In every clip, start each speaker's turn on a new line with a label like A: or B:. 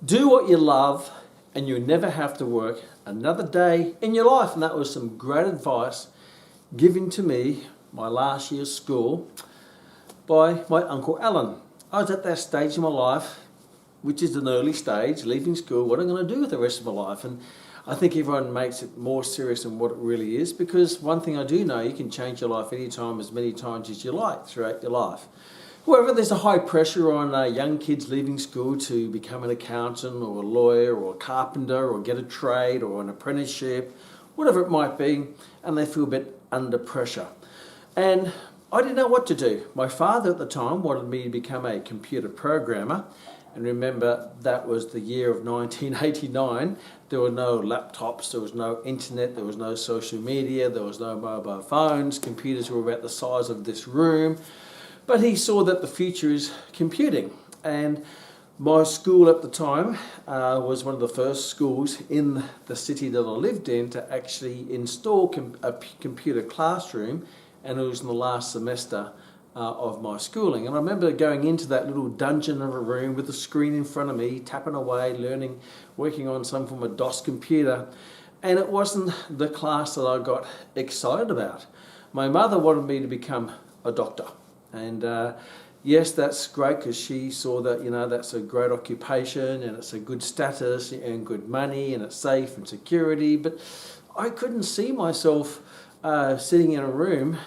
A: Do what you love and you never have to work another day in your life. And that was some great advice given to me my last year's school by my Uncle Alan. I was at that stage in my life, which is an early stage, leaving school, what am I going to do with the rest of my life? And I think everyone makes it more serious than what it really is, because one thing I do know, you can change your life anytime, as many times as you like throughout your life. However, there's a high pressure on young kids leaving school to become an accountant or a lawyer or a carpenter or get a trade or an apprenticeship, whatever it might be, and they feel a bit under pressure. And I didn't know what to do. My father at the time wanted me to become a computer programmer, and remember that was the year of 1989. There were no laptops, there was no internet, there was no social media, there was no mobile phones, computers were about the size of this room. But he saw that the future is computing, and my school at the time was one of the first schools in the city that I lived in to actually install a computer classroom, and it was in the last semester of my schooling. And I remember going into that little dungeon of a room with a screen in front of me, tapping away, learning, working on some form of DOS computer, and it wasn't the class that I got excited about. My mother wanted me to become a doctor. And yes, that's great, because she saw that, that's a great occupation and it's a good status and good money and it's safe and security. But I couldn't see myself sitting in a room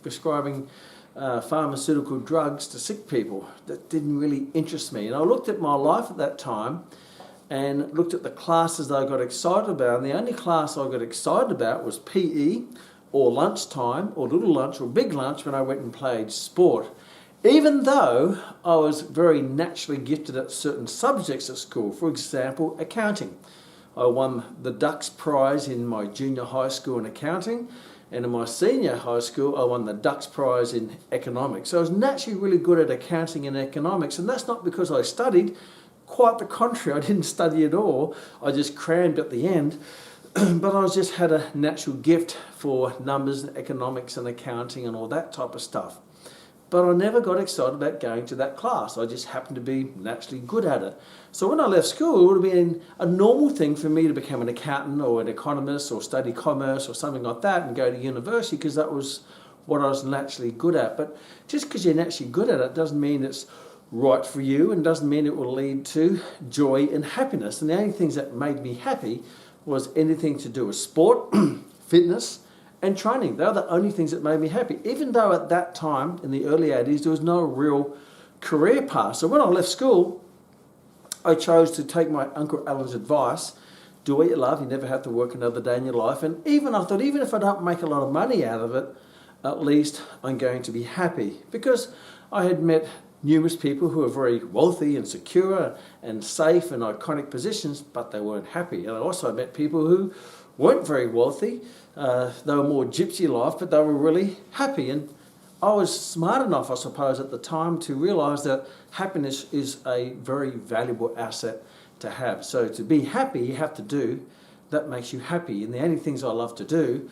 A: prescribing pharmaceutical drugs to sick people. That didn't really interest me. And I looked at my life at that time and looked at the classes that I got excited about. And the only class I got excited about was PE, or lunchtime, or little lunch, or big lunch when I went and played sport. Even though I was very naturally gifted at certain subjects at school, for example, accounting. I won the Dux Prize in my junior high school in accounting, and in my senior high school I won the Dux Prize in economics. So I was naturally really good at accounting and economics, and that's not because I studied. Quite the contrary, I didn't study at all. I just crammed at the end. But I just had a natural gift for numbers and economics and accounting and all that type of stuff. But I never got excited about going to that class. I just happened to be naturally good at it. So when I left school, it would have been a normal thing for me to become an accountant or an economist or study commerce or something like that and go to university, because that was what I was naturally good at. But just because you're naturally good at it doesn't mean it's right for you, and doesn't mean it will lead to joy and happiness. And the only things that made me happy was anything to do with sport, fitness, and training. They were the only things that made me happy, even though at that time, in the early 80s, there was no real career path. So when I left school, I chose to take my Uncle Alan's advice: do what you love, you never have to work another day in your life. And I thought, even if I don't make a lot of money out of it, at least I'm going to be happy. Because I had met numerous people who were very wealthy and secure and safe in iconic positions, but they weren't happy. And I also met people who weren't very wealthy. They were more gypsy life, but they were really happy. And I was smart enough, I suppose, at the time to realise that happiness is a very valuable asset to have. So to be happy, you have to do that makes you happy. And the only things I love to do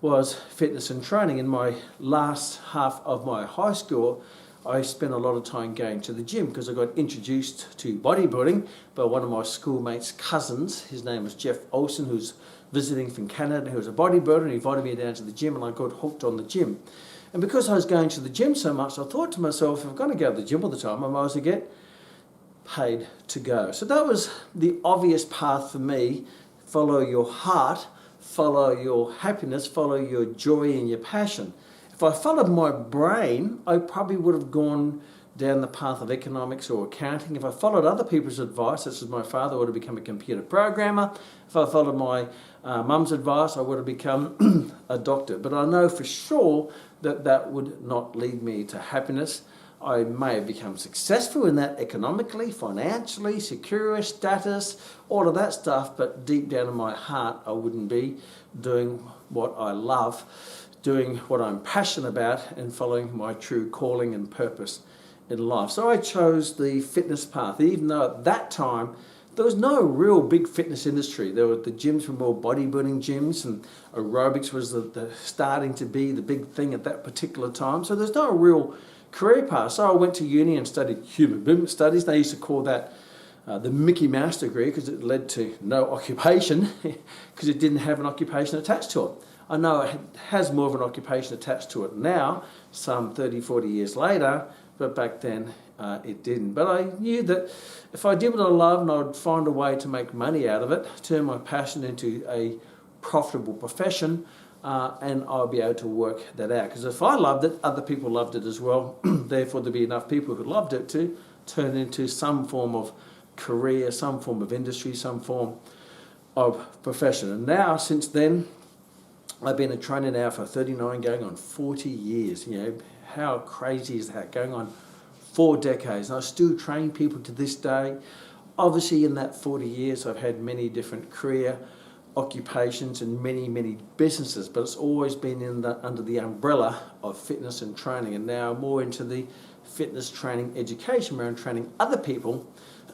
A: was fitness and training. In my last half of my high school, I spent a lot of time going to the gym, because I got introduced to bodybuilding by one of my schoolmates' cousins. His name was Jeff Olsen, who's visiting from Canada, who was a bodybuilder, and he invited me down to the gym, and I got hooked on the gym. And because I was going to the gym so much, I thought to myself, if I'm going to go to the gym all the time, I might as well get paid to go. So that was the obvious path for me. Follow your heart, follow your happiness, follow your joy and your passion. If I followed my brain, I probably would have gone down the path of economics or accounting. If I followed other people's advice, such as my father, I would have become a computer programmer. If I followed my mum's advice, I would have become a doctor. But I know for sure that that would not lead me to happiness. I may have become successful in that economically, financially, secure, status, all of that stuff, but deep down in my heart, I wouldn't be doing what I love, doing what I'm passionate about, and following my true calling and purpose in life. So I chose the fitness path, even though at that time there was no real big fitness industry. The gyms were more bodybuilding gyms, and aerobics was the starting to be the big thing at that particular time. So there's no real career path. So I went to uni and studied human movement studies. They used to call that the Mickey Mouse degree because it led to no occupation because it didn't have an occupation attached to it. I know it has more of an occupation attached to it now, some 30, 40 years later, but back then it didn't. But I knew that if I did what I loved, I'd find a way to make money out of it, turn my passion into a profitable profession, and I'll be able to work that out. Because if I loved it, other people loved it as well. Therefore, there'd be enough people who loved it to turn into some form of career, some form of industry, some form of profession. And now, since then, I've been a trainer now for 39, going on 40 years. You know, how crazy is that? Going on 4 decades. And I still train people to this day. Obviously, in that 40 years, I've had many different career occupations and many businesses, but it's always been under the umbrella of fitness and training, and now more into the fitness training education, where I'm training other people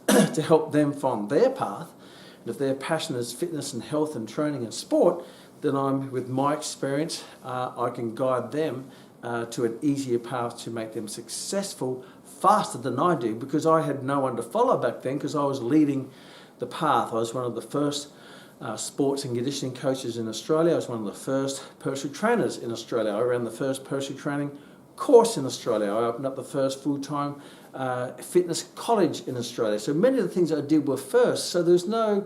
A: to help them find their path. And if their passion is fitness and health and training and sport, then I'm, with my experience, I can guide them to an easier path to make them successful faster than I do, because I had no one to follow back then because I was leading the path. I was one of the first sports and conditioning coaches in Australia. I was one of the first personal trainers in Australia. I ran the first personal training course in Australia. I opened up the first full-time fitness college in Australia. So many of the things I did were first. So there's no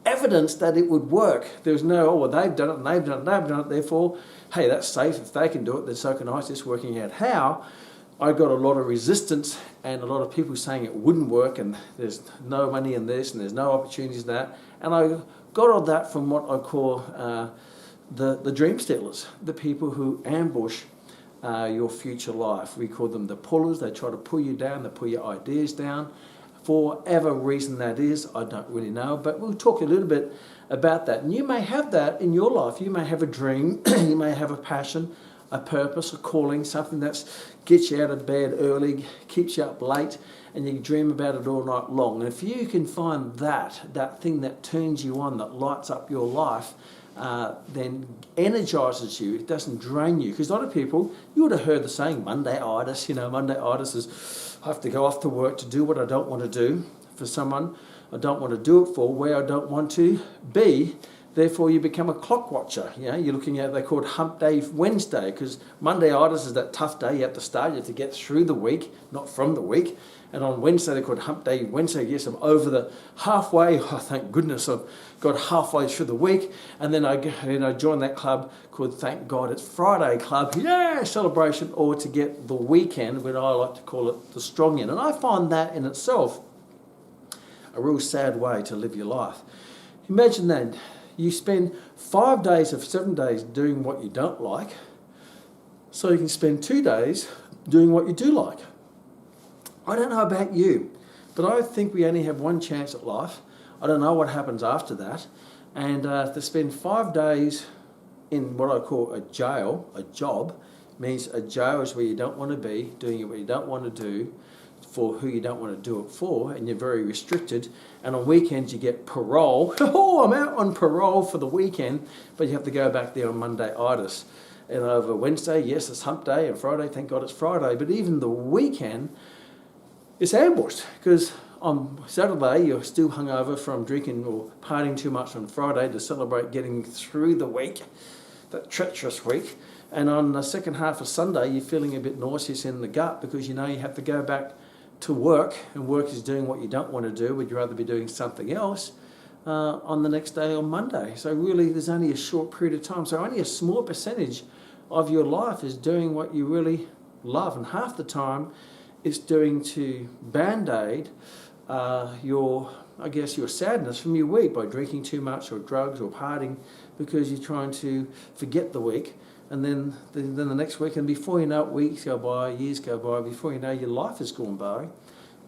A: evidence that it would work. There's no, oh, well, they've done it and they've done it and they've done it, therefore, hey, that's safe. If they can do it, then so can I. Just working out how. I got a lot of resistance and a lot of people saying it wouldn't work and there's no money in this and there's no opportunities in that. And I got all that from what I call the dream stealers, the people who ambush your future life. We call them the pullers. They try to pull you down, they pull your ideas down. For whatever reason that is, I don't really know, but we'll talk a little bit about that. And you may have that in your life. You may have a dream, you may have a passion, a purpose, a calling, something that gets you out of bed early, keeps you up late, and you dream about it all night long. And if you can find that thing that turns you on, that lights up your life, then energizes you, it doesn't drain you. Because a lot of people, you would have heard the saying, Monday-itis. You know, Monday-itis is, I have to go off to work to do what I don't want to do for someone I don't want to do it for, where I don't want to be. Therefore, you become a clock watcher. You know, you're looking at, they call it Hump Day Wednesday, because Monday-itis is that tough day you have to start, you have to get through the week, not from the week. And on Wednesday, they call it Hump Day Wednesday. Yes, I'm over the halfway. Oh, thank goodness I've got halfway through the week. And then I join that club called Thank God It's Friday Club. Yeah, celebration, or to get the weekend, when I like to call it the strong end. And I find that in itself a real sad way to live your life. Imagine that. You spend 5 days of 7 days doing what you don't like, so you can spend 2 days doing what you do like. I don't know about you, but I think we only have one chance at life. I don't know what happens after that. And to spend 5 days in what I call a jail, a job, means a jail is where you don't want to be, doing what you don't want to do, for who you don't want to do it for, and you're very restricted. And on weekends you get parole. Oh, I'm out on parole for the weekend, but you have to go back there on Monday-itis. And over Wednesday, yes, it's Hump Day, and Friday, thank God it's Friday. But even the weekend, it's ambushed, because on Saturday you're still hungover from drinking or partying too much on Friday to celebrate getting through the week, that treacherous week. And on the second half of Sunday, you're feeling a bit nauseous in the gut because you know you have to go back to work, and work is doing what you don't want to do. Would you rather be doing something else on the next day, on Monday? So really, there's only a short period of time. So only a small percentage of your life is doing what you really love, and half the time it's doing to band-aid your sadness from your week by drinking too much or drugs or partying, because you're trying to forget the week. And then the next week, and before you know it, weeks go by, years go by, before you know, your life has gone by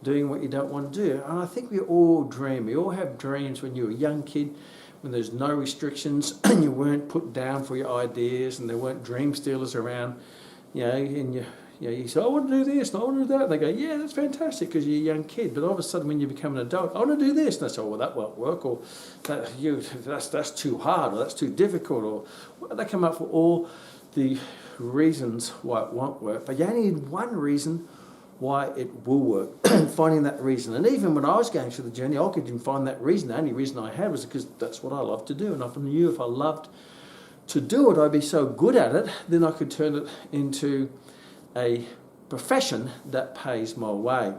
A: doing what you don't want to do. And I think we all dream. We all have dreams when you're a young kid, when there's no restrictions and you weren't put down for your ideas and there weren't dream stealers around, you know, and you say, I want to do this and I want to do that. And they go, yeah, that's fantastic, because you're a young kid. But all of a sudden, when you become an adult, I want to do this. And they say, oh, well, that won't work, or that's too hard, or that's too difficult, or they come up with all the reasons why it won't work. But you only need one reason why it will work, finding that reason. And even when I was going through the journey, I didn't find that reason. The only reason I had was because that's what I love to do. And I knew if I loved to do it, I'd be so good at it, then I could turn it into a profession that pays my way.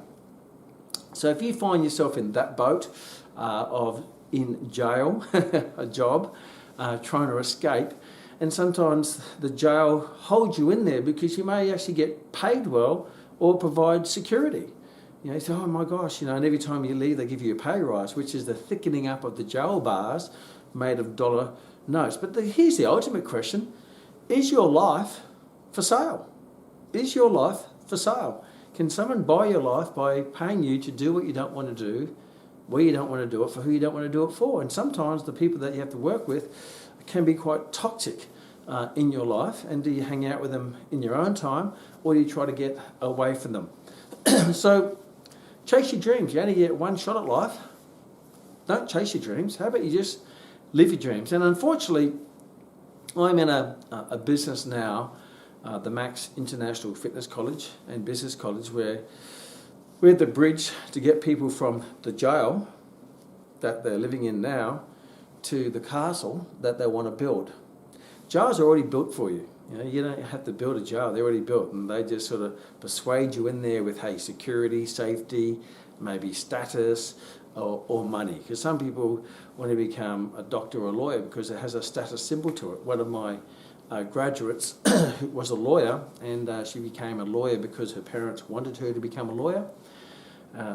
A: So if you find yourself in that boat of in jail, a job, trying to escape, and sometimes the jail holds you in there because you may actually get paid well or provide security. You say, oh my gosh, and every time you leave they give you a pay rise, which is the thickening up of the jail bars made of dollar notes. But here's the ultimate question: is your life for sale? Is your life for sale? Can someone buy your life by paying you to do what you don't want to do, where you don't want to do it, for who you don't want to do it for? And sometimes the people that you have to work with can be quite toxic in your life. And do you hang out with them in your own time, or do you try to get away from them? So chase your dreams. You only get one shot at life. Don't chase your dreams. How about you just live your dreams? And unfortunately, I'm in a business now, the Max International Fitness College and Business College, where we're the bridge to get people from the jail that they're living in now to the castle that they want to build. Jails are already built for you. You don't have to build a jail, they're already built, and they just sort of persuade you in there with, hey, security, safety, maybe status, or money. Because some people want to become a doctor or a lawyer because it has a status symbol to it. One of my graduates was a lawyer, and she became a lawyer because her parents wanted her to become a lawyer.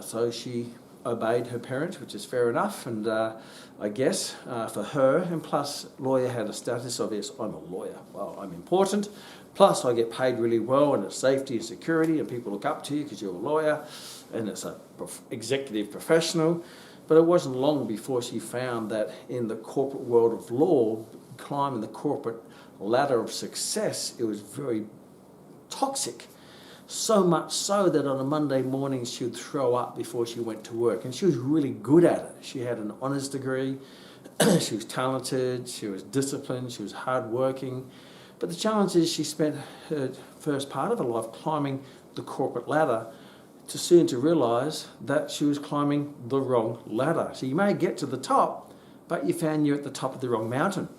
A: So she obeyed her parents, which is fair enough, and I guess for her, and plus lawyer had a status of, yes, I'm a lawyer, well, I'm important, plus I get paid really well, and it's safety and security, and people look up to you because you're a lawyer, and it's a executive professional. But it wasn't long before she found that in the corporate world of law, climbing the corporate ladder of success, it was very toxic. So much so that on a Monday morning she would throw up before she went to work. And she was really good at it. She had an honours degree, she was talented, she was disciplined, she was hardworking. But the challenge is she spent her first part of her life climbing the corporate ladder, too soon to realise that she was climbing the wrong ladder. So you may get to the top, but you found you're at the top of the wrong mountain.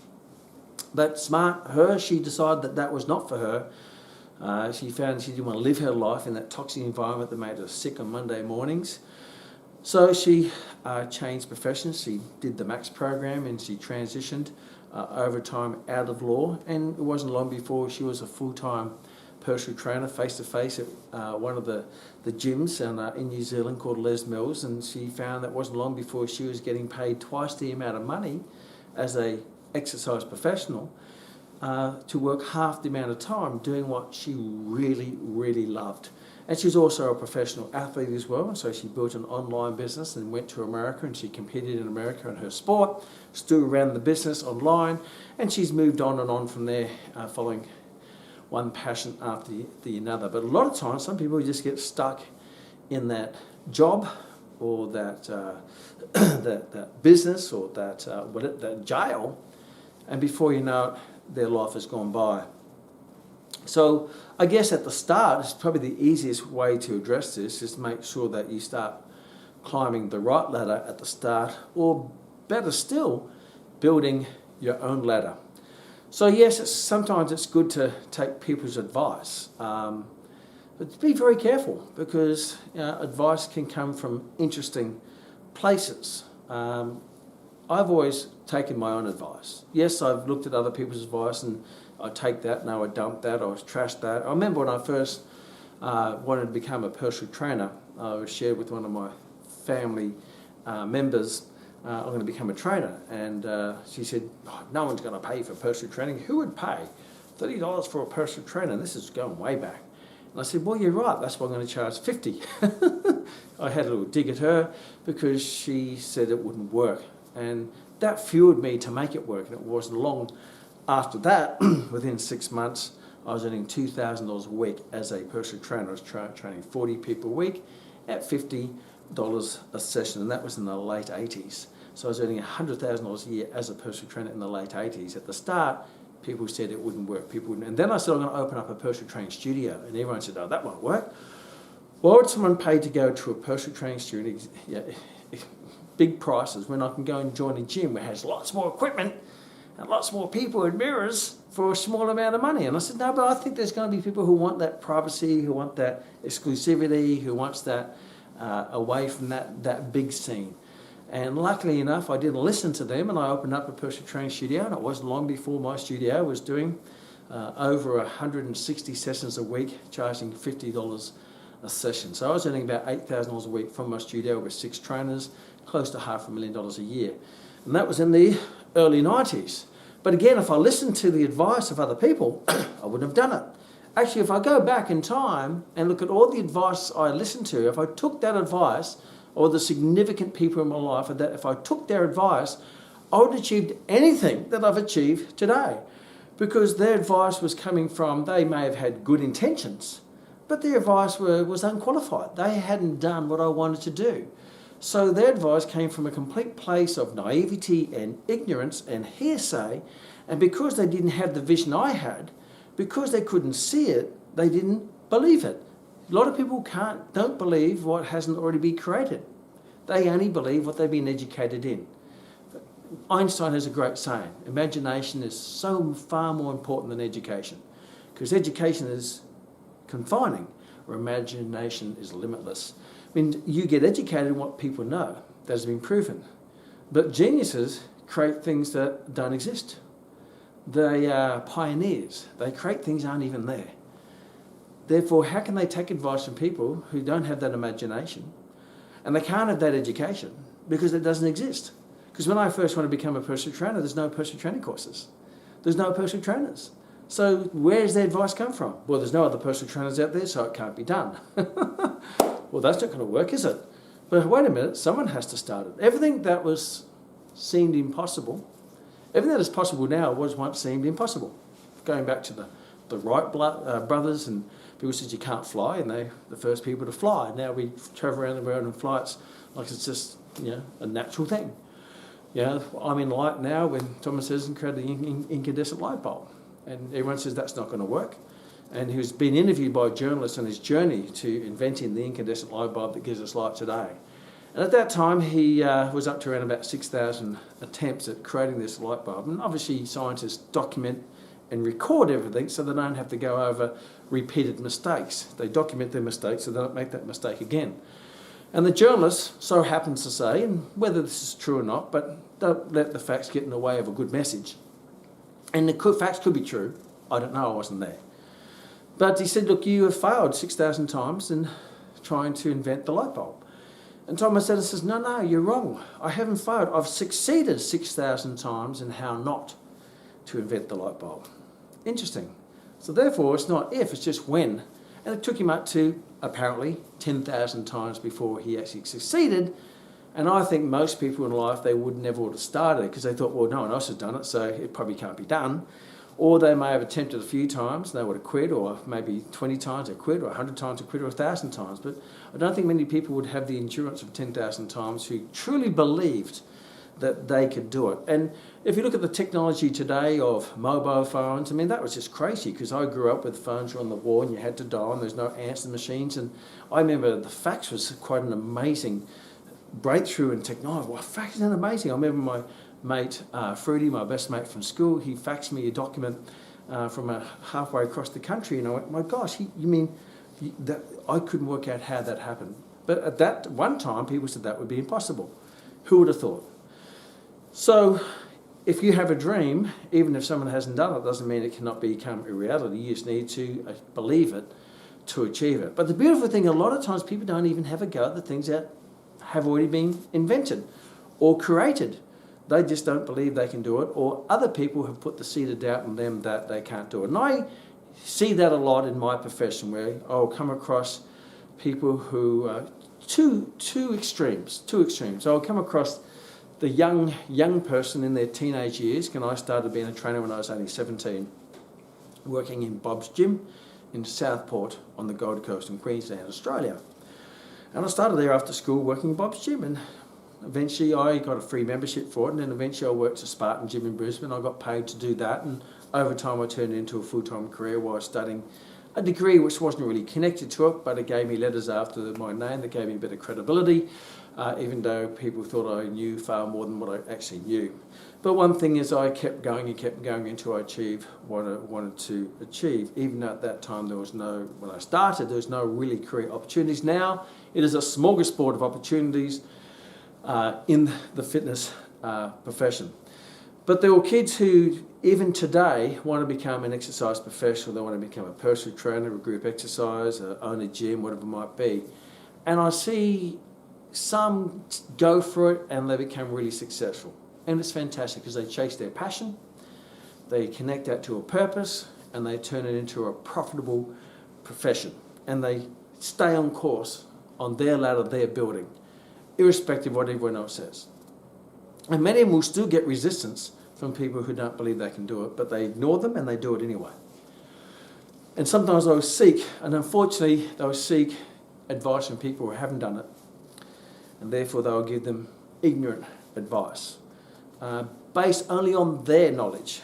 A: But smart her, she decided that that was not for her. She found she didn't want to live her life in that toxic environment that made her sick on Monday mornings. So she changed professions. She did the Max program and she transitioned over time out of law. And it wasn't long before she was a full-time personal trainer, face-to-face at one of the gyms in New Zealand called Les Mills. And she found that it wasn't long before she was getting paid twice the amount of money as a exercise professional to work half the amount of time doing what she really, really loved. And she's also a professional athlete as well, so she built an online business and went to America, and she competed in America in her sport, still ran the business online, and she's moved on and on from there, following one passion after the another. But a lot of times, some people just get stuck in that job or that that business or that jail, and before you know it, their life has gone by. So I guess at the start, it's probably the easiest way to address this is make sure that you start climbing the right ladder at the start, or better still, building your own ladder. So yes, sometimes it's good to take people's advice, but be very careful because advice can come from interesting places. I've always taken my own advice. Yes, I've looked at other people's advice and I take that, no, I dump that, I trash that. I remember when I first wanted to become a personal trainer, I was shared with one of my family members, I'm going to become a trainer. And she said, oh, no one's going to pay for personal training. Who would pay $30 for a personal trainer? And this is going way back. And I said, well, you're right, that's why I'm going to charge $50. I had a little dig at her because she said it wouldn't work. And that fueled me to make it work. And it wasn't long after that, within 6 months, I was earning $2,000 a week as a personal trainer. I was training 40 people a week at $50 a session, and that was in the late 80s. So I was earning $100,000 a year as a personal trainer in the late 80s. At the start, people said it wouldn't work. And then I said I'm going to open up a personal training studio, and everyone said, oh, that won't work. Why would someone pay to go to a personal training studio, big prices, when I can go and join a gym where it has lots more equipment and lots more people and mirrors for a small amount of money? And I said, no, but I think there's going to be people who want that privacy, who want that exclusivity, who wants that away from that big scene. And luckily enough, I didn't listen to them, and I opened up a personal training studio, and it wasn't long before my studio was doing over 160 sessions a week, charging $50 a session. So I was earning about $8,000 a week from my studio with 6 trainers, close to $500,000 a year. And that was in the early 90s. But again, if I listened to the advice of other people, I wouldn't have done it. Actually, if I go back in time and look at all the advice I listened to, if I took that advice, or the significant people in my life, that if I took their advice, I would have achieved anything that I've achieved today. Because their advice was coming from, they may have had good intentions, but their advice was unqualified. They hadn't done what I wanted to do. So their advice came from a complete place of naivety and ignorance and hearsay, and because they didn't have the vision I had, because they couldn't see it, they didn't believe it. A lot of people don't believe what hasn't already been created. They only believe what they've been educated in. Einstein has a great saying, imagination is so far more important than education, because education is confining, where imagination is limitless. I mean, you get educated in what people know. That has been proven. But geniuses create things that don't exist. They are pioneers. They create things that aren't even there. Therefore, how can they take advice from people who don't have that imagination, and they can't have that education because it doesn't exist? Because when I first wanted to become a personal trainer, there's no personal training courses. There's no personal trainers. So where does the advice come from? Well, there's no other personal trainers out there, so it can't be done. Well, that's not going to work, is it? But wait a minute, someone has to start it. Everything that seemed impossible, everything that is possible now was once seemed impossible. Going back to the Wright brothers, and people said you can't fly, and they're the first people to fly. Now we travel around the world in flights like it's just a natural thing. I'm in light now when Thomas Edison created the incandescent light bulb, and everyone says that's not going to work. And he was being interviewed by a journalist on his journey to inventing the incandescent light bulb that gives us light today. And at that time, he was up to around about 6,000 attempts at creating this light bulb. And obviously, scientists document and record everything so they don't have to go over repeated mistakes. They document their mistakes so they don't make that mistake again. And the journalist so happens to say, and whether this is true or not, but don't let the facts get in the way of a good message. And the facts could be true. I don't know, I wasn't there. But he said, look, you have failed 6,000 times in trying to invent the light bulb. And Thomas Edison says, no, you're wrong. I haven't failed. I've succeeded 6,000 times in how not to invent the light bulb. Interesting. So therefore, it's not if, it's just when. And it took him up to, apparently, 10,000 times before he actually succeeded. And I think most people in life, they would never would have started because they thought, well, no one else has done it, so it probably can't be done. Or they may have attempted a few times, they would have quit, or maybe 20 times they quit, or 100 times they quit, or 1,000 times. But I don't think many people would have the endurance of 10,000 times who truly believed that they could do it. And if you look at the technology today of mobile phones, I mean, that was just crazy because I grew up with phones were on the wall and you had to dial and there's no answering machines. And I remember the fax was quite an amazing breakthrough in technology. Well, fax is amazing. I remember my mate, Fruity, my best mate from school, he faxed me a document from halfway across the country, and I went, my gosh, you mean that? I couldn't work out how that happened. But at that one time, people said that would be impossible. Who would have thought? So if you have a dream, even if someone hasn't done it, doesn't mean it cannot become a reality. You just need to believe it to achieve it. But the beautiful thing, a lot of times people don't even have a go at the things that have already been invented or created. They just don't believe they can do it, or other people have put the seed of doubt in them that they can't do it. And I see that a lot in my profession, where I'll come across people who are two extremes. I'll come across the young person in their teenage years, and I started being a trainer when I was only 17, working in Bob's Gym in Southport on the Gold Coast in Queensland, Australia. And I started there after school working in Bob's Gym, and eventually I got a free membership for it, and then eventually I worked at Spartan Gym in Brisbane. I got paid to do that, and over time I turned it into a full-time career while studying a degree which wasn't really connected to it, but it gave me letters after my name that gave me a bit of credibility, even though people thought I knew far more than what I actually knew. But one thing is I kept going until I achieved what I wanted to achieve. Even at that time, when I started, there was no really career opportunities. Now, it is a smorgasbord of opportunities in the fitness profession. But there were kids who, even today, want to become an exercise professional. They want to become a personal trainer, a group exercise, own a gym, whatever it might be. And I see some go for it and they become really successful. And it's fantastic because they chase their passion, they connect that to a purpose, and they turn it into a profitable profession. And they stay on course on their ladder they're building, irrespective of what everyone else says. And many of them will still get resistance from people who don't believe they can do it, but they ignore them and they do it anyway. And sometimes they'll seek, and unfortunately they'll seek advice from people who haven't done it, and therefore they'll give them ignorant advice, based only on their knowledge.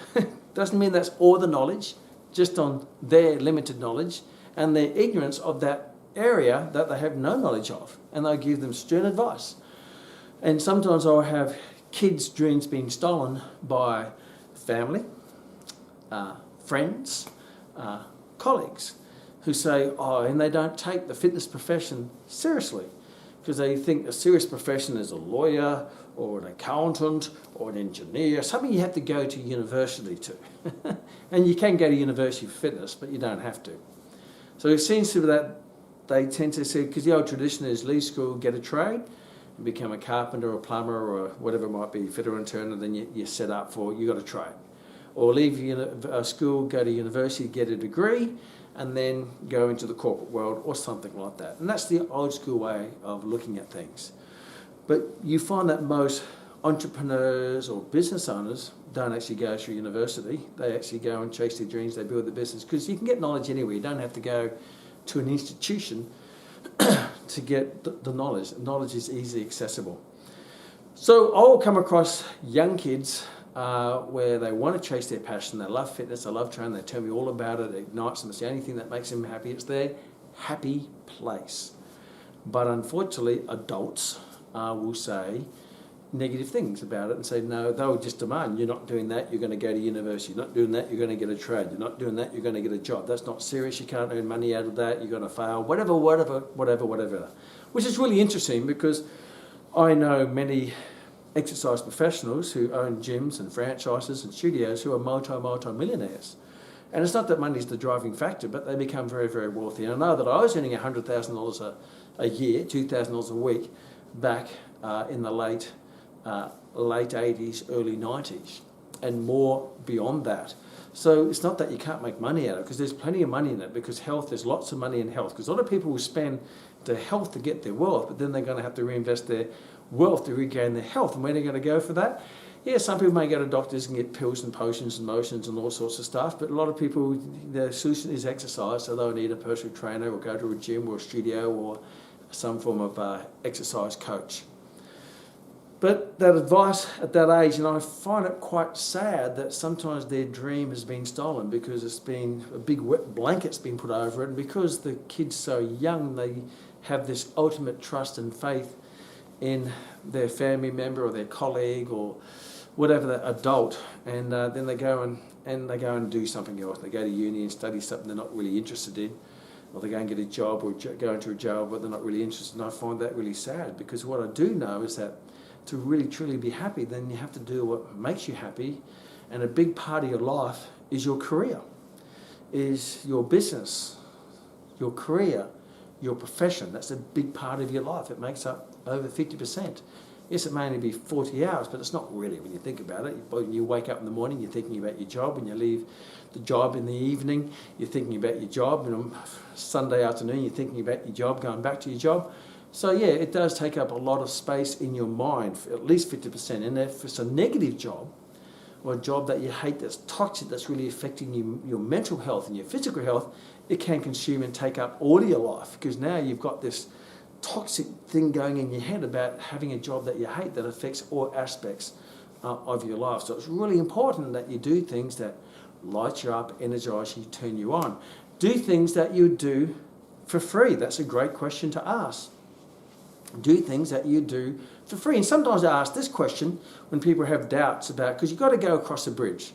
A: Doesn't mean that's all the knowledge, just on their limited knowledge and their ignorance of that area that they have no knowledge of, and they'll give them stern advice. And sometimes I'll have kids' dreams being stolen by family, friends, colleagues who say, and they don't take the fitness profession seriously because they think a serious profession is a lawyer or an accountant or an engineer, something you have to go to university to. And you can go to university for fitness, but you don't have to. So it seems to be that they tend to say, because the old tradition is leave school, get a trade, and become a carpenter or a plumber or whatever it might be, fitter and turner, then you're set up for, you got a trade. Or leave school, go to university, get a degree, and then go into the corporate world or something like that. And that's the old school way of looking at things. But you find that most entrepreneurs or business owners don't actually go through university. They actually go and chase their dreams, they build their business, because you can get knowledge anywhere. You don't have to go to an institution to get the knowledge. Knowledge is easily accessible. So I'll come across young kids where they want to chase their passion, they love fitness, they love training, they tell me all about it, it ignites them, it's the only thing that makes them happy, it's their happy place. But unfortunately, adults will say negative things about it and say, no, they'll just demand, you're not doing that, you're going to go to university, you're not doing that, you're going to get a trade, you're not doing that, you're going to get a job, that's not serious, you can't earn money out of that, you're going to fail, whatever, which is really interesting because I know many exercise professionals who own gyms and franchises and studios who are multi-millionaires. And it's not that money's the driving factor, but they become very, very wealthy. And I know that I was earning $100,000 a year, $2,000 a week, back in the late 80s, early 90s, and more beyond that. So it's not that you can't make money out of it, because there's plenty of money in it, because health, there's lots of money in health. Because a lot of people will spend their health to get their wealth, but then they're going to have to reinvest their wealth to regain their health. And where are they going to go for that? Yeah, some people may go to doctors and get pills and potions and motions and all sorts of stuff, but a lot of people, their solution is exercise, so they'll need a personal trainer or go to a gym or a studio or some form of exercise coach. But that advice at that age, and I find it quite sad that sometimes their dream has been stolen because it's been a big wet blanket's been put over it, and because the kid's so young, they have this ultimate trust and faith in their family member or their colleague or whatever, the adult, and then they go and do something else. They go to uni and study something they're not really interested in, or they go and get a job or go into a job but they're not really interested. And I find that really sad, because what I do know is that to really truly be happy, then you have to do what makes you happy, and a big part of your life is your career, is your business, your career, your profession. That's a big part of your life. It makes up over 50%. Yes, it may only be 40 hours, but it's not really when you think about it. When you wake up in the morning, you're thinking about your job. When you leave the job in the evening, you're thinking about your job. And on Sunday afternoon, you're thinking about your job, going back to your job. So yeah, it does take up a lot of space in your mind, at least 50%. And if it's a negative job, or a job that you hate, that's toxic, that's really affecting your mental health and your physical health, it can consume and take up all of your life, because now you've got this toxic thing going in your head about having a job that you hate that affects all aspects of your life. So it's really important that you do things that light you up, energize you, turn you on. Do things that you do for free. That's a great question to ask. Do things that you do for free. And sometimes I ask this question when people have doubts about, because you've got to go across a bridge.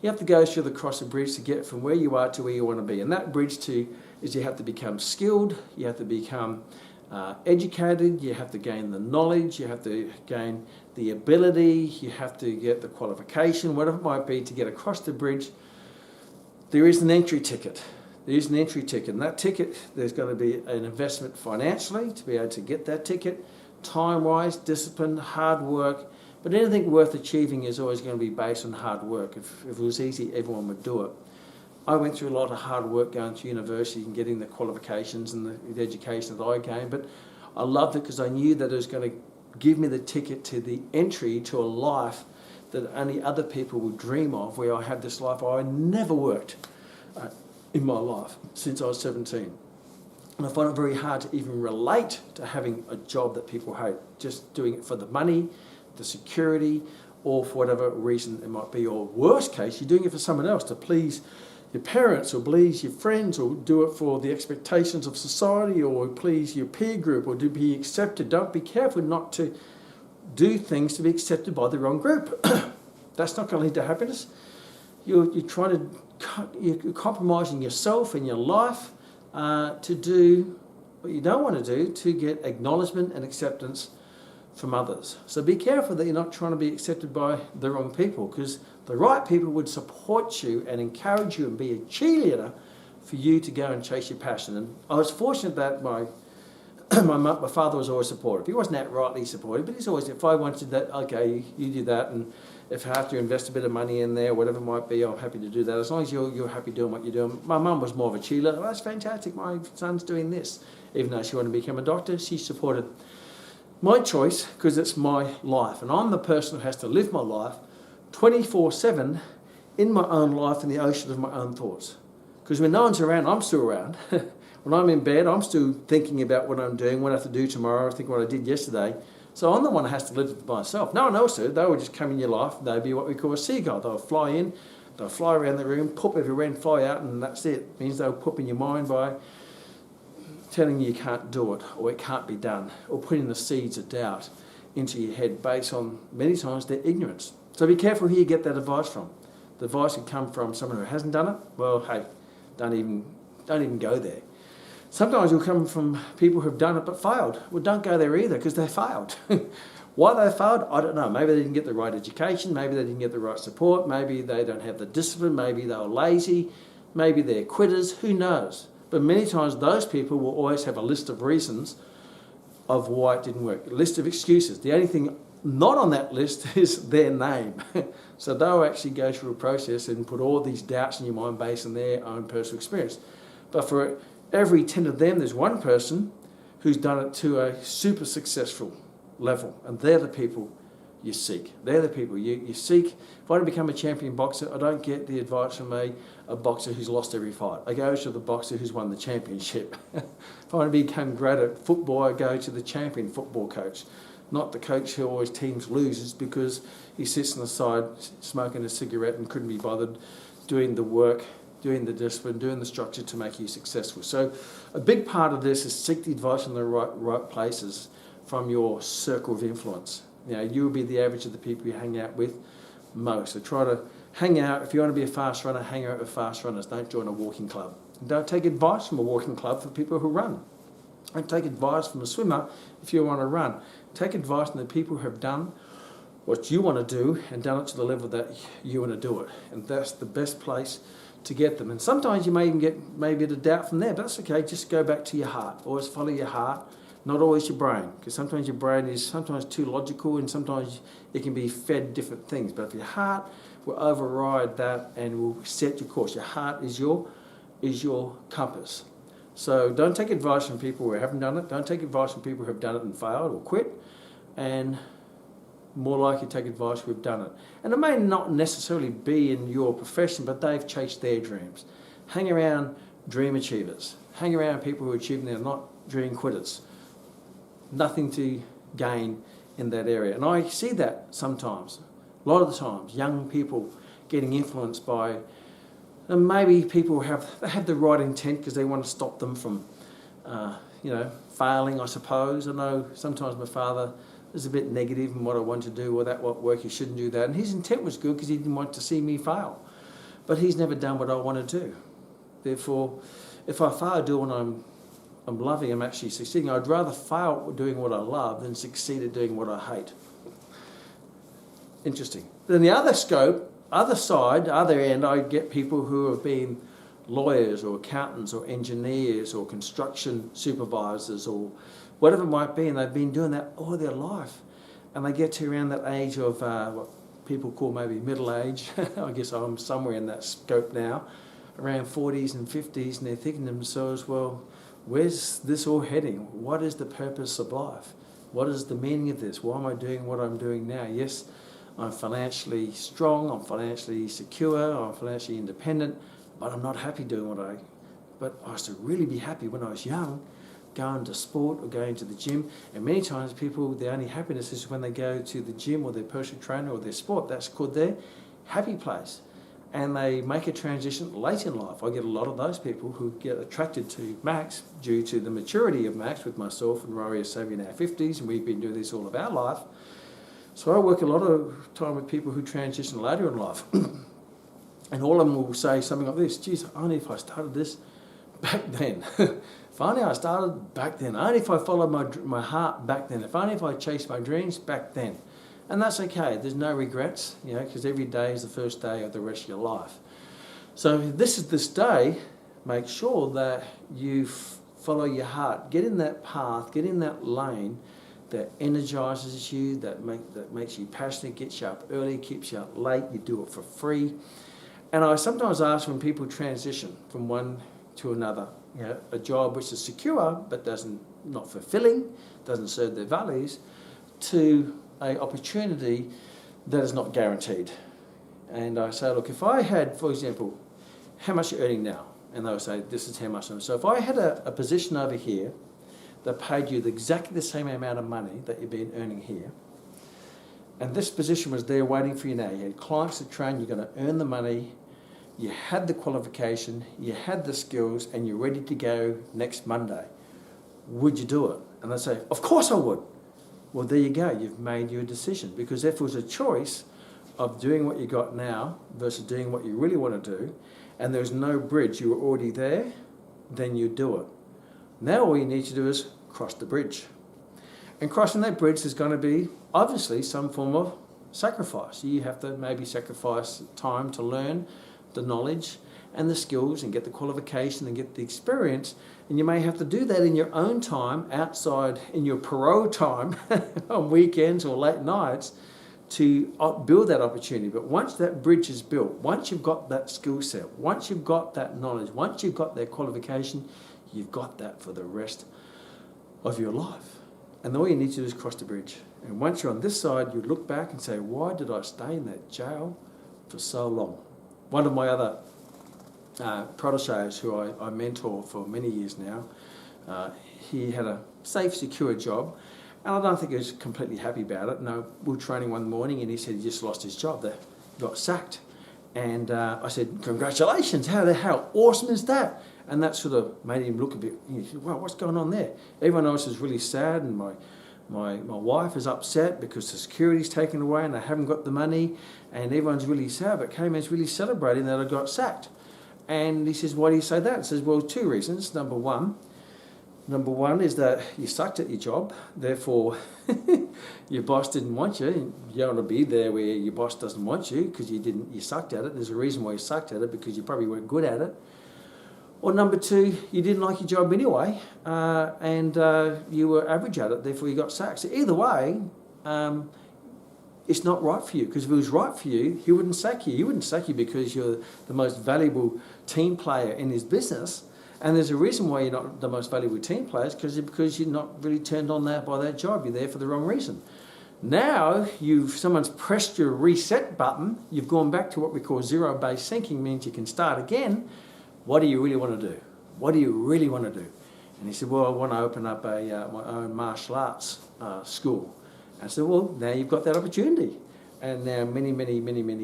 A: You have to go through the cross a bridge to get from where you are to where you want to be. And that bridge is you have to become skilled, you have to become educated, you have to gain the knowledge, you have to gain the ability, you have to get the qualification, whatever it might be to get across the bridge. There is an entry ticket. There is an entry ticket. And that ticket, there's going to be an investment financially to be able to get that ticket, time-wise, discipline, hard work. But anything worth achieving is always going to be based on hard work. If it was easy, everyone would do it. I went through a lot of hard work going to university and getting the qualifications and the education that I gained, but I loved it because I knew that it was going to give me the ticket to the entry to a life that only other people would dream of, where I had this life. I never worked in my life since I was 17. And I find it very hard to even relate to having a job that people hate, just doing it for the money, the security, or for whatever reason it might be, or worst case, you're doing it for someone else to please your parents or please your friends, or do it for the expectations of society, or please your peer group, or to be accepted. Don't be careful not to do things to be accepted by the wrong group. That's not going to lead to happiness. You're compromising yourself and your life to do what you don't want to do to get acknowledgement and acceptance from others. So be careful that you're not trying to be accepted by the wrong people, because the right people would support you and encourage you and be a cheerleader for you to go and chase your passion. And I was fortunate that my father was always supportive. He wasn't outrightly supportive, but he's always, if I wanted that, okay, you do that, and if I have to invest a bit of money in there, whatever it might be, I'm happy to do that, as long as you're happy doing what you're doing. My mum was more of a cheerleader. Oh, that's fantastic, my son's doing this. Even though she wanted to become a doctor, she supported my choice because it's my life. And I'm the person who has to live my life 24/7 in my own life, in the ocean of my own thoughts. Because when no one's around, I'm still around. When I'm in bed, I'm still thinking about what I'm doing, what I have to do tomorrow, I think what I did yesterday. So I'm the one who has to live it by myself. No one else do. They would just come in your life. They'd be what we call a seagull. They'll fly in, they'll fly around the room, poop everywhere and fly out, and that's it. It means they'll poop in your mind by telling you can't do it, or it can't be done, or putting the seeds of doubt into your head based on, many times, their ignorance. So be careful who you get that advice from. The advice could come from someone who hasn't done it. Well, hey, don't even go there. Sometimes it'll come from people who've done it but failed. Well, don't go there either, because they failed. Why they failed, I don't know. Maybe they didn't get the right education, maybe they didn't get the right support, maybe they don't have the discipline, maybe they were lazy, maybe they're quitters, who knows? But many times those people will always have a list of reasons of why it didn't work, a list of excuses. The only thing not on that list is their name. So they'll actually go through a process and put all these doubts in your mind based on their own personal experience. But for every 10 of them, there's one person who's done it to a super successful level. And they're the people you seek. They're the people you seek. If I want to become a champion boxer, I don't get the advice from a boxer who's lost every fight. I go to the boxer who's won the championship. If I want to become great at football, I go to the champion football coach, not the coach who always teams loses because he sits on the side smoking a cigarette and couldn't be bothered doing the work, doing the discipline, doing the structure to make you successful. So a big part of this is seek the advice in the right places from your circle of influence. You know, you will be the average of the people you hang out with most. So try to hang out, if you want to be a fast runner, hang out with fast runners. Don't join a walking club. Don't take advice from a walking club for people who run. Don't take advice from a swimmer if you want to run. Take advice from the people who have done what you want to do and done it to the level that you want to do it. And that's the best place to get them. And sometimes you may even get maybe a doubt from there, but that's okay. Just go back to your heart. Always follow your heart, not always your brain, because sometimes your brain is sometimes too logical and sometimes it can be fed different things. But if your heart will override that and will set your course, your heart is your compass. So don't take advice from people who haven't done it. Don't take advice from people who have done it and failed or quit. And more likely take advice who have done it. And it may not necessarily be in your profession, but they've chased their dreams. Hang around dream achievers. Hang around people who are achieving, they're not dream quitters. Nothing to gain in that area. And I see that sometimes, a lot of the times, young people getting influenced by And maybe people have the right intent because they want to stop them from, failing, I suppose. I know sometimes my father was a bit negative in what I wanted to do, or that what work you shouldn't do that. And his intent was good because he didn't want to see me fail. But he's never done what I want to do. Therefore, if I fail doing what I'm loving, I'm actually succeeding. I'd rather fail doing what I love than succeed at doing what I hate. Interesting. Then the other scope, other side, other end, I get people who have been lawyers or accountants or engineers or construction supervisors or whatever it might be, and they've been doing that all their life. And they get to around that age of what people call maybe middle age. I guess I'm somewhere in that scope now, around 40s and 50s, and they're thinking to themselves, well, where's this all heading? What is the purpose of life? What is the meaning of this? Why am I doing what I'm doing now? Yes, I'm financially strong, I'm financially secure, I'm financially independent, but I'm not happy doing but I used to really be happy when I was young, going to sport or going to the gym. And many times people, their only happiness is when they go to the gym or their personal trainer or their sport. That's called their happy place. And they make a transition late in life. I get a lot of those people who get attracted to Max due to the maturity of Max. With myself and Rory are saving in our 50s, and we've been doing this all of our life. So I work a lot of time with people who transition later in life. And all of them will say something like this: geez, only if I started this back then. If only I started back then. Only if I followed my heart back then. If only if I chased my dreams back then. And that's okay. There's no regrets, because every day is the first day of the rest of your life. So this day. Make sure that you follow your heart. Get in that path. Get in that lane that energizes you, that makes you passionate, gets you up early, keeps you up late. You do it for free. And I sometimes ask when people transition from one to another, a job which is secure but not fulfilling, doesn't serve their values, to an opportunity that is not guaranteed. And I say, look, if I had, for example, how much you're earning now? And they'll say, this is how much. So if I had a position over here that paid you exactly the same amount of money that you've been earning here, and this position was there waiting for you now, you had clients to train, you're going to earn the money, you had the qualification, you had the skills, and you're ready to go next Monday, would you do it? And they say, of course I would. Well, there you go, you've made your decision. Because if it was a choice of doing what you got now versus doing what you really want to do, and there's no bridge, you were already there, then you do it. Now all you need to do is cross the bridge. And crossing that bridge is going to be, obviously, some form of sacrifice. You have to maybe sacrifice time to learn the knowledge and the skills and get the qualification and get the experience. And you may have to do that in your own time, outside in your parole time, on weekends or late nights, to build that opportunity. But once that bridge is built, once you've got that skill set, once you've got that knowledge, once you've got that qualification, you've got that for the rest of your life. And all you need to do is cross the bridge. And once you're on this side, you look back and say, why did I stay in that jail for so long? One of my other proteges who I mentor for many years now, he had a safe, secure job. And I don't think he was completely happy about it. No, we were training one morning and he said he just lost his job. They got sacked. And I said, congratulations, how awesome is that? And that sort of made him look a bit, he said, wow, what's going on there? Everyone else is really sad, and my wife is upset because the security's taken away and they haven't got the money, and everyone's really sad, but Kman's really celebrating that I got sacked. And he says, why do you say that? He says, well, two reasons. Number one is that you sucked at your job, therefore your boss didn't want you. You don't want to be there where your boss doesn't want you because you sucked at it. There's a reason why you sucked at it, because you probably weren't good at it. Or number two, you didn't like your job anyway, and you were average at it, therefore you got sacked. So either way, it's not right for you, because if it was right for you, he wouldn't sack you. He wouldn't sack you because you're the most valuable team player in his business. And there's a reason why you're not the most valuable team players, because you're not really turned on by that job. You're there for the wrong reason. Now someone's pressed your reset button. You've gone back to what we call zero-based thinking, means you can start again. What do you really want to do? What do you really want to do? And he said, well, I want to open up my own martial arts school. And I said, well, now you've got that opportunity. And now many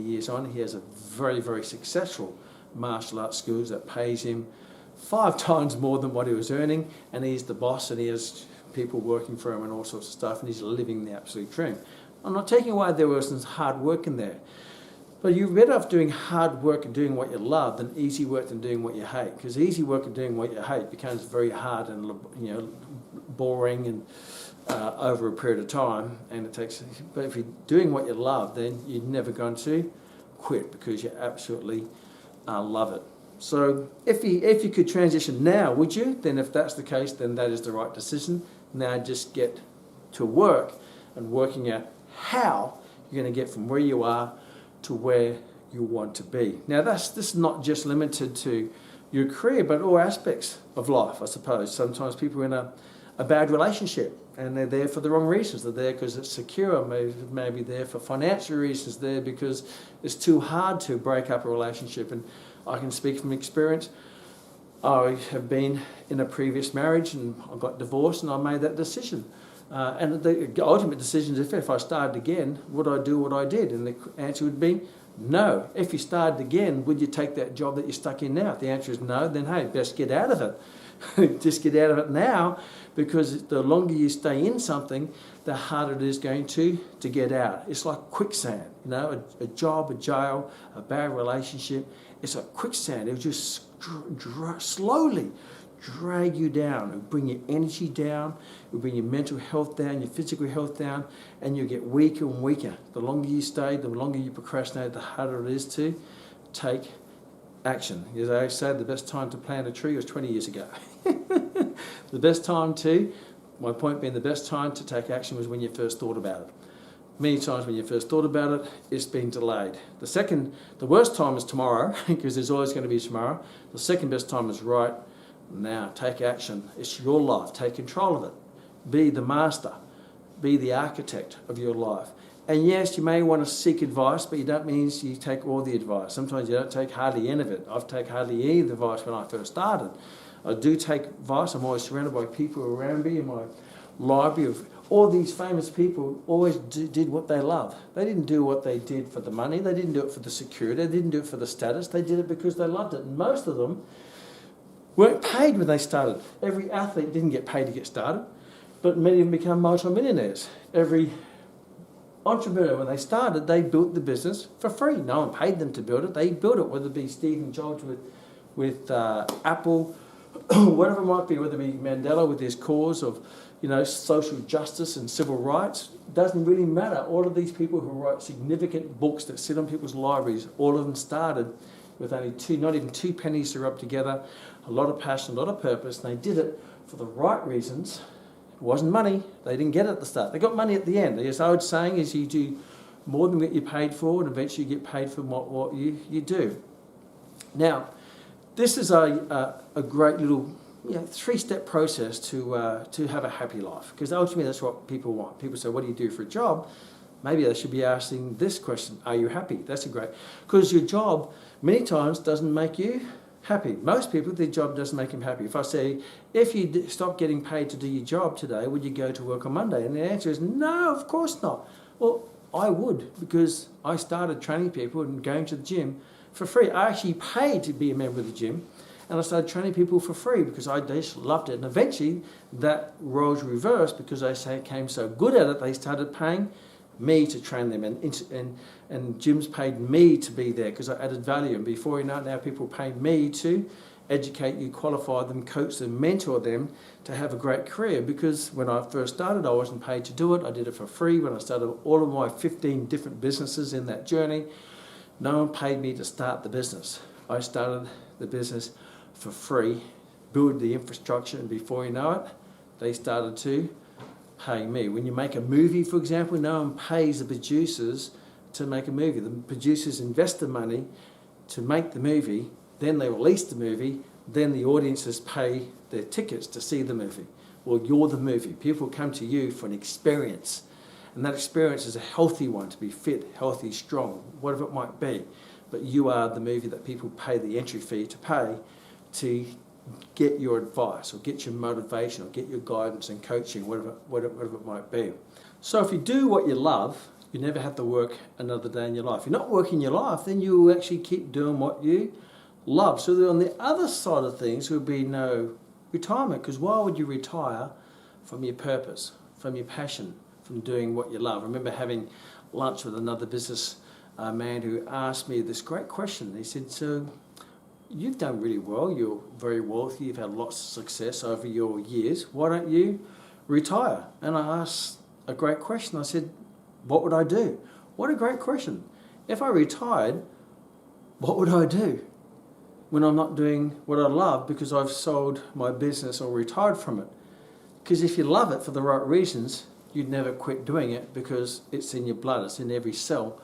A: years on, he has a very, very successful martial arts schools that pays him 5 times more than what he was earning, and he's the boss and he has people working for him and all sorts of stuff, and he's living the absolute dream. I'm not taking away there was some hard work in there, but you're better off doing hard work and doing what you love than easy work and doing what you hate, because easy work and doing what you hate becomes very hard and boring and over a period of time, and it takes. But if you're doing what you love, then you're never going to quit because you absolutely love it. So if you could transition now, would you? Then if that's the case, then that is the right decision. Now just get to work and working out how you're going to get from where you are to where you want to be. Now this is not just limited to your career, but all aspects of life, I suppose. Sometimes people are in a bad relationship and they're there for the wrong reasons. They're there because it's secure, maybe they're for financial reasons, there because it's too hard to break up a relationship. And I can speak from experience. I have been in a previous marriage and I got divorced and I made that decision. And the ultimate decision is if I started again, would I do what I did? And the answer would be no. If you started again, would you take that job that you're stuck in now? If the answer is no, then hey, best get out of it. Just get out of it now, because the longer you stay in something, the harder it is going to get out. It's like quicksand, a job, a jail, a bad relationship. It's like quicksand. It'll just slowly drag you down. It'll bring your energy down. It'll bring your mental health down, your physical health down, and you'll get weaker and weaker. The longer you stay, the longer you procrastinate, the harder it is to take action. As I say, the best time to plant a tree was 20 years ago. My point being, the best time to take action was when you first thought about it. Many times when you first thought about it, it's been delayed. The worst time is tomorrow, because there's always going to be tomorrow. The second best time is right now. Take action. It's your life. Take control of it. Be the master. Be the architect of your life. And yes, you may want to seek advice, but you don't mean you take all the advice. Sometimes you don't take hardly any of it. I've taken hardly any of the advice when I first started. I do take advice. I'm always surrounded by people around me in my library of all these famous people always did what they love. They didn't do what they did for the money. They didn't do it for the security. They didn't do it for the status. They did it because they loved it. And most of them weren't paid when they started. Every athlete didn't get paid to get started, but many of them become multi-millionaires. Every entrepreneur, when they started, they built the business for free. No one paid them to build it. They built it, whether it be Steve Jobs with Apple, whatever it might be, whether it be Mandela with his cause of social justice and civil rights. Doesn't really matter. All of these people who write significant books that sit on people's libraries, all of them started with only not even 2 pennies to rub together, a lot of passion, a lot of purpose, and they did it for the right reasons. It wasn't money. They didn't get it at the start. They got money at the end. As I was saying, is you do more than what you paid for, and eventually you get paid for what you do. Now, this is a great little 3-step process to have a happy life, because ultimately that's what people want. People say, what do you do for a job? Maybe they should be asking this question, are you happy? That's a great, because your job many times doesn't make you happy. Most people, their job doesn't make them happy. If I say, if you stop getting paid to do your job today, would you go to work on Monday? And the answer is no, of course not. Well, I would, because I started training people and going to the gym for free. I actually paid to be a member of the gym, and I started training people for free because I just loved it. And eventually that roles reversed, because I became so good at it, they started paying me to train them, and gyms paid me to be there because I added value. And before you know it, now people pay me to educate you, qualify them, coach them, mentor them to have a great career. Because when I first started, I wasn't paid to do it. I did it for free. When I started all of my 15 different businesses in that journey, no one paid me to start the business. I started the business for free, build the infrastructure, and before you know it, they started to pay me. When you make a movie, for example, no one pays the producers to make a movie. The producers invest the money to make the movie, then they release the movie, then the audiences pay their tickets to see the movie. Well, you're the movie. People come to you for an experience, and that experience is a healthy one, to be fit, healthy, strong, whatever it might be. But you are the movie that people pay the entry fee to pay to get your advice or get your motivation or get your guidance and coaching, whatever it might be. So if you do what you love, you never have to work another day in your life. If you're not working your life, then you will actually keep doing what you love. So on the other side of things would be no retirement, because why would you retire from your purpose, from your passion, from doing what you love? I remember having lunch with another business man who asked me this great question. He said, so you've done really well, you're very wealthy, you've had lots of success over your years, why don't you retire? And I asked a great question. I said, what would I do? What a great question. If I retired, what would I do when I'm not doing what I love because I've sold my business or retired from it? Because if you love it for the right reasons, you'd never quit doing it because it's in your blood, it's in every cell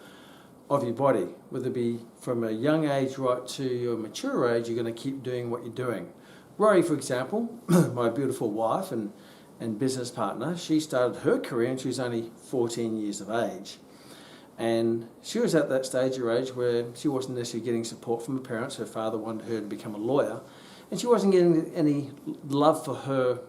A: of your body. Whether it be from a young age right to your mature age, you're going to keep doing what you're doing. Rory, for example, my beautiful wife and business partner, she started her career and she was only 14 years of age. And she was at that stage of age where she wasn't necessarily getting support from her parents. Her father wanted her to become a lawyer, and she wasn't getting any love for her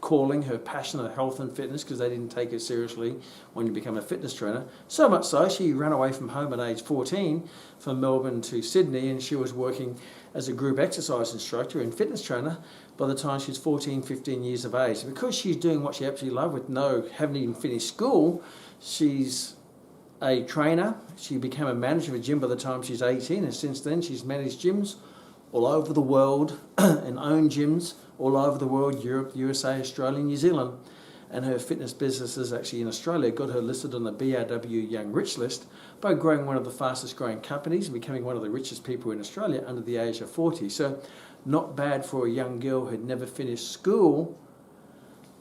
A: calling, her passion of health and fitness, because they didn't take her seriously when you become a fitness trainer. So much so, she ran away from home at age 14 from Melbourne to Sydney, and she was working as a group exercise instructor and fitness trainer by the time she's 14, 15 years of age. Because she's doing what she absolutely loves with haven't even finished school, she's a trainer. She became a manager of a gym by the time she's 18, and since then she's managed gyms all over the world and owned gyms all over the world, Europe, USA, Australia, New Zealand. And her fitness business is actually in Australia, got her listed on the BRW Young Rich list by growing one of the fastest growing companies and becoming one of the richest people in Australia under the age of 40. So not bad for a young girl who'd never finished school,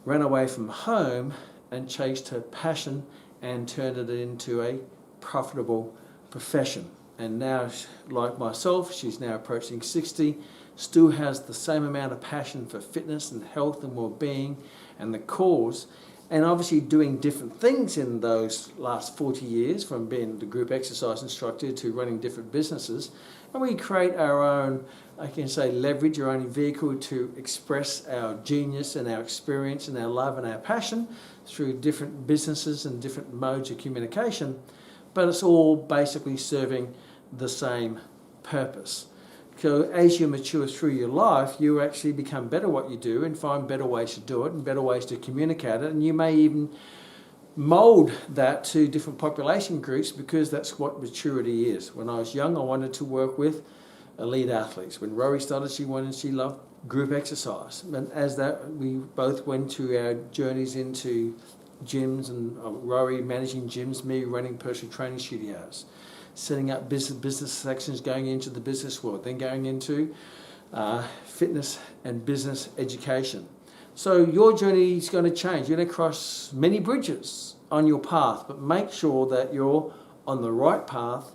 A: ran away from home and chased her passion and turned it into a profitable profession. And now, like myself, she's now approaching 60, still has the same amount of passion for fitness and health and well-being and the cause, and obviously doing different things in those last 40 years, from being the group exercise instructor to running different businesses. And we create our own, I can say, leverage, our own vehicle to express our genius and our experience and our love and our passion through different businesses and different modes of communication. But it's all basically serving the same purpose. So as you mature through your life, you actually become better at what you do and find better ways to do it and better ways to communicate it. And you may even mould that to different population groups, because that's what maturity is. When I was young, I wanted to work with elite athletes. When Rory started, she loved group exercise. And as that, we both went to our journeys into gyms, and Rory managing gyms, me running personal training studios, setting up business sections, going into the business world, then going into fitness and business education. So your journey is going to change. You're going to cross many bridges on your path, but make sure that you're on the right path,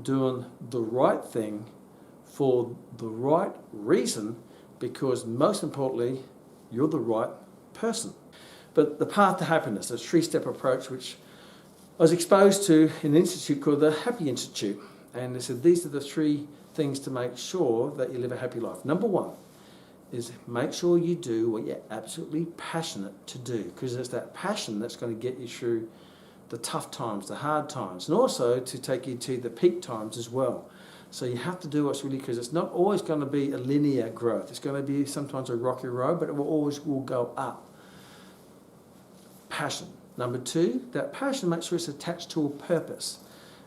A: doing the right thing for the right reason, because most importantly, you're the right person. But the path to happiness, a 3-step approach, which I was exposed to in an institute called the Happy Institute. And they said these are the 3 things to make sure that you live a happy life. Number 1 is make sure you do what you're absolutely passionate to do, because it's that passion that's going to get you through the tough times, the hard times, and also to take you to the peak times as well. So you have to do what's really, because it's not always going to be a linear growth. It's going to be sometimes a rocky road, but it will go up. Passion. Number 2, that passion, make sure it's attached to a purpose.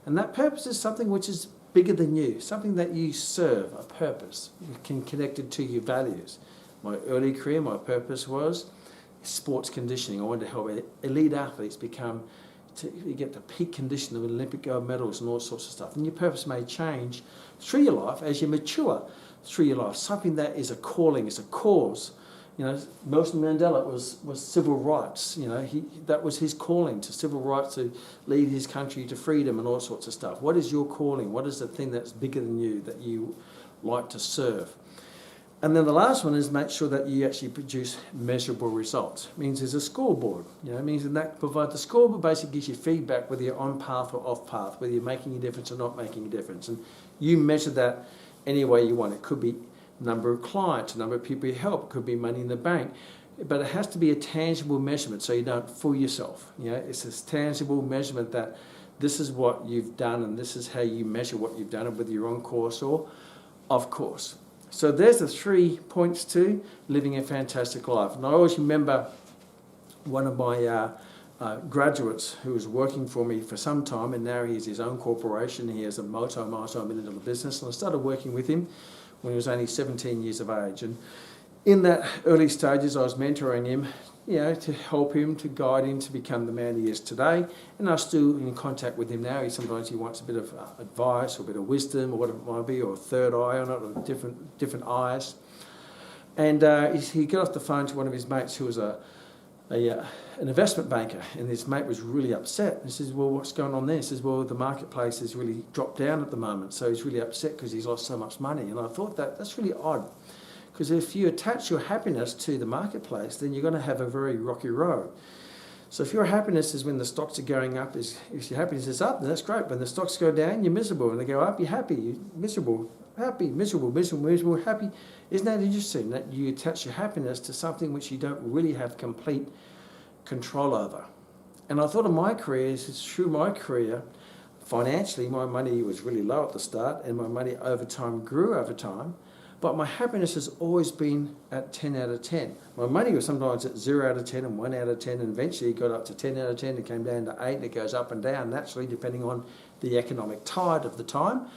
A: And that purpose is something which is bigger than you, something that you serve, a purpose. You can connect it to your values. My early career, my purpose was sports conditioning. I wanted to help elite athletes get the peak condition of Olympic gold medals and all sorts of stuff. And your purpose may change through your life as you mature through your life. Something that is a calling, is a cause. You know, Nelson Mandela was civil rights. You know, that was his calling, to civil rights, to lead his country to freedom and all sorts of stuff. What is your calling? What is the thing that's bigger than you that you like to serve? And then the last one is make sure that you actually produce measurable results. It means there's a scoreboard. You know, it means that provides the scoreboard basically gives you feedback whether you're on path or off path, whether you're making a difference or not making a difference. And you measure that any way you want. It could be number of clients, number of people you help, it could be money in the bank, but it has to be a tangible measurement so you don't fool yourself. You know, it's this tangible measurement that this is what you've done and this is how you measure what you've done, and whether you're on course or of course. So there's the 3 points to living a fantastic life. And I always remember one of my graduates who was working for me for some time, and now he has his own corporation. He has a multi-million-dollar business, and I started working with him when he was only 17 years of age. And in that early stages, I was mentoring him, to help him, to guide him to become the man he is today. And I'm still in contact with him now. Sometimes he wants a bit of advice or a bit of wisdom or whatever it might be, or a third eye on it, or different eyes. And he got off the phone to one of his mates who was an investment banker, and his mate was really upset. He says, well, what's going on there? He says, well, the marketplace has really dropped down at the moment, so he's really upset because he's lost so much money. And I thought that's really odd. Because if you attach your happiness to the marketplace, then you're going to have a very rocky road. So if your happiness is when the stocks are going up, if your happiness is up, then that's great. When the stocks go down, you're miserable. When they go up, you're happy. You're miserable, happy, miserable, miserable, miserable, happy. Isn't that interesting that you attach your happiness to something which you don't really have complete control over? And I thought of my career, through my career, financially, my money was really low at the start, and my money over time grew over time. But my happiness has always been at 10 out of 10. My money was sometimes at 0 out of 10 and 1 out of 10, and eventually it got up to 10 out of 10, it came down to 8, and it goes up and down naturally depending on the economic tide of the time.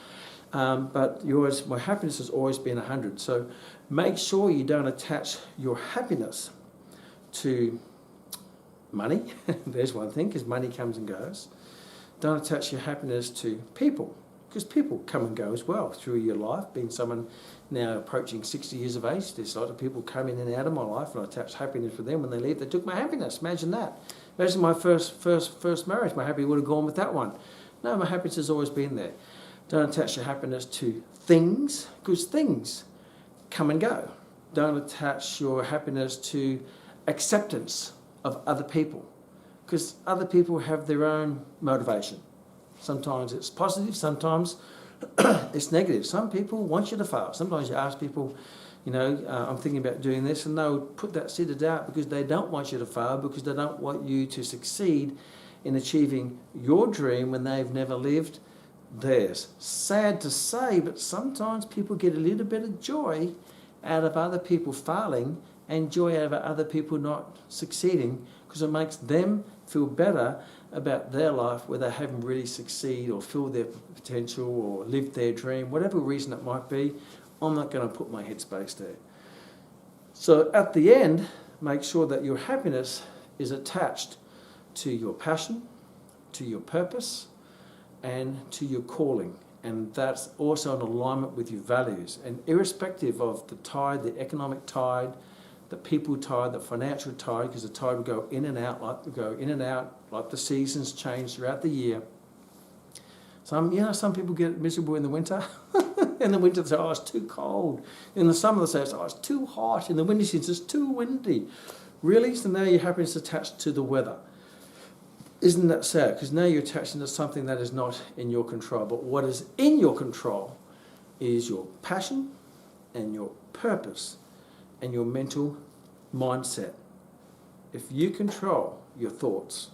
A: But my happiness has always been 100. So make sure you don't attach your happiness to money. There's one thing, because money comes and goes. Don't attach your happiness to people, because people come and go as well through your life. Being someone now approaching 60 years of age, there's a lot of people come in and out of my life, and I attach happiness with them. When they leave, they took my happiness. Imagine that. Imagine my first marriage. My happiness would have gone with that one. No, my happiness has always been there. Don't attach your happiness to things, because things come and go. Don't attach your happiness to acceptance of other people, because other people have their own motivation. Sometimes it's positive, sometimes it's negative. Some people want you to fail. Sometimes you ask people, I'm thinking about doing this, and they'll put that seed of doubt because they don't want you to fail, because they don't want you to succeed in achieving your dream when they've never lived theirs. Sad to say, but sometimes people get a little bit of joy out of other people failing and joy out of other people not succeeding, because it makes them feel better about their life where they haven't really succeeded or filled their potential or lived their dream, whatever reason it might be. I'm not going to put my headspace there. So at the end, make sure that your happiness is attached to your passion, to your purpose, and to your calling. And that's also in alignment with your values. And irrespective of the tide, the economic tide, the people tide, the financial tide, because the tide will go in and out, like the seasons change throughout the year. Some people get miserable in the winter. In the winter they say, oh, it's too cold. In the summer they say, oh, it's too hot. In the winter season, it's too windy. Really? So now your happiness is attached to the weather. Isn't that sad? Because now you're attaching to something that is not in your control. But what is in your control is your passion and your purpose and your mental mindset. If you control your thoughts,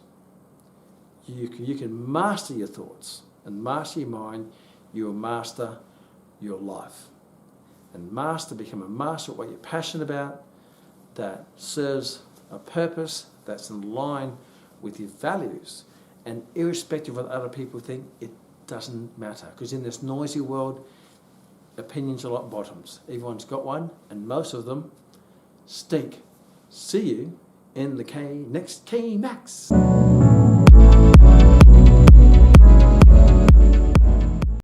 A: you can master your thoughts and master your mind, you'll master your life. And become a master of what you're passionate about, that serves a purpose that's in line with your values. And irrespective of what other people think, it doesn't matter. Because in this noisy world, opinions are like bottoms. Everyone's got one, and most of them stink. See you in the next Kmax.